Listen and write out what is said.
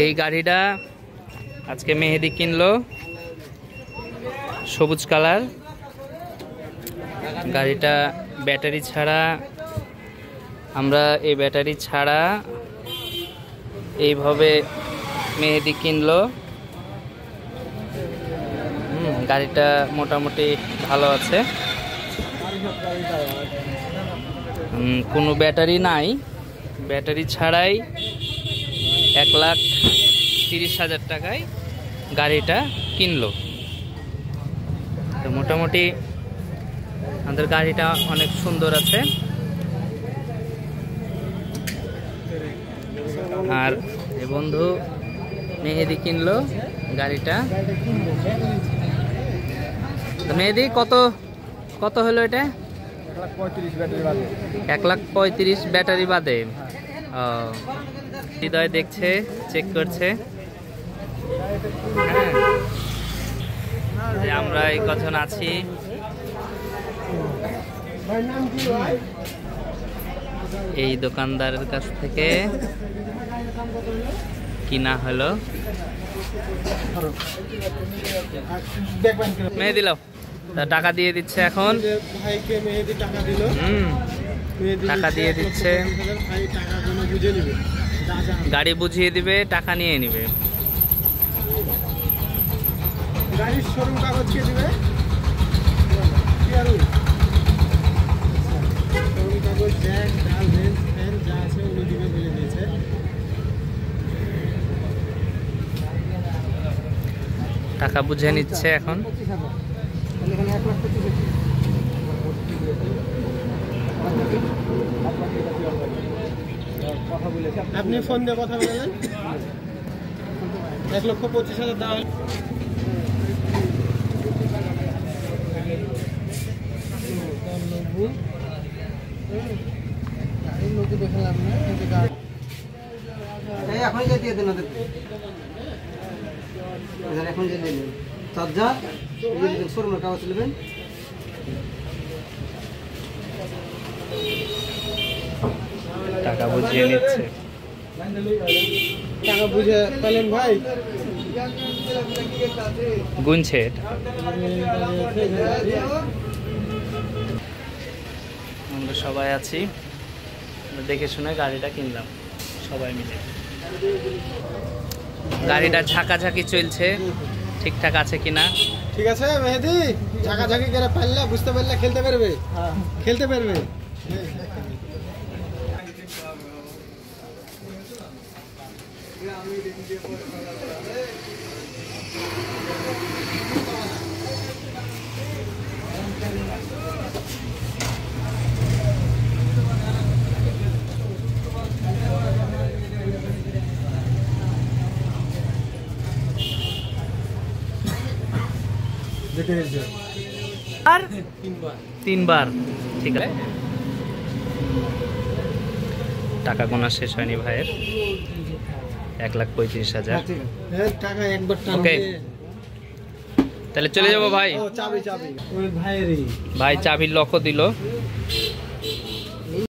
এই গাড়িটা আজকে মেহেদি কিনলো, সবুজ কালার গাড়িটা। ব্যাটারি ছাড়া, আমরা এই ব্যাটারি ছাড়া এইভাবে মেহেদি কিনলো। গাড়িটা মোটামুটি ভালো আছে, কোনো ব্যাটারি নাই। ব্যাটারি ছাড়াই 1,30,000 টাকায় গাড়িটা কিনলো। তো মোটামুটি আমাদের গাড়িটা অনেক সুন্দর আছে। আর এ বন্ধু মেহেদি কিনলো গাড়িটা। মেহেদি কত কত হলো এটা? 1,35,000 ব্যাটারি বাদে। হৃদয় দেখছে, চেক করছে। হ্যাঁ, আমরা এই কজন আছি। এই দোকানদারের কাছ থেকে কিনা হলো। মেহেদি লাও, টাকা দিয়ে দিচ্ছে এখন। ভাইকে মেহেদি টাকা দিল। টাকা দিয়ে দিচ্ছে, গাড়ি বুঝিয়ে দিবে, টাকা নিয়ে নিবে। গাড়ির শোরুম কাগজ কে দিবে? শোরুম কাগজ, ব্যাগ, ডাল, রেঞ্জ, ফ্যান যা আছে উনি দিবে বলে দিয়েছে। টাকা বুঝে নিচ্ছে এখন। আপনি ফোন দিয়ে কথা বলেন। 1,25,000 দাম। এখন যে দিয়ে দেন ওদের, এখন যে দিলেন চার্জার শোরুমের কাগজ নেবেন। টাকা বুঝিয়ে নিচ্ছে। টাকা বুঝে পেলেন ভাই? গুনছে। আমরা সবাই আছি, দেখে শুনে গাড়িটা কিনলাম সবাই মিলে। গাড়িটা ঝাঁকাঝাঁকি চলছে, ঠিকঠাক আছে কিনা। ঠিক আছে মেহেদি, ঝাঁকাঝাঁকি করে পারলে বুঝতে পারলে খেলতে পারবে, খেলতে পারবে। আর 3বার ঠিক আছে। টাকা গোনা শেষ হয়নি ভাইয়ের। 1,35,000 টাকা একবার ওকে, তাহলে চলে যাবো ভাই। চাবি চাবি ওই ভাইয়েরই। ভাই চাবির লকও দিল।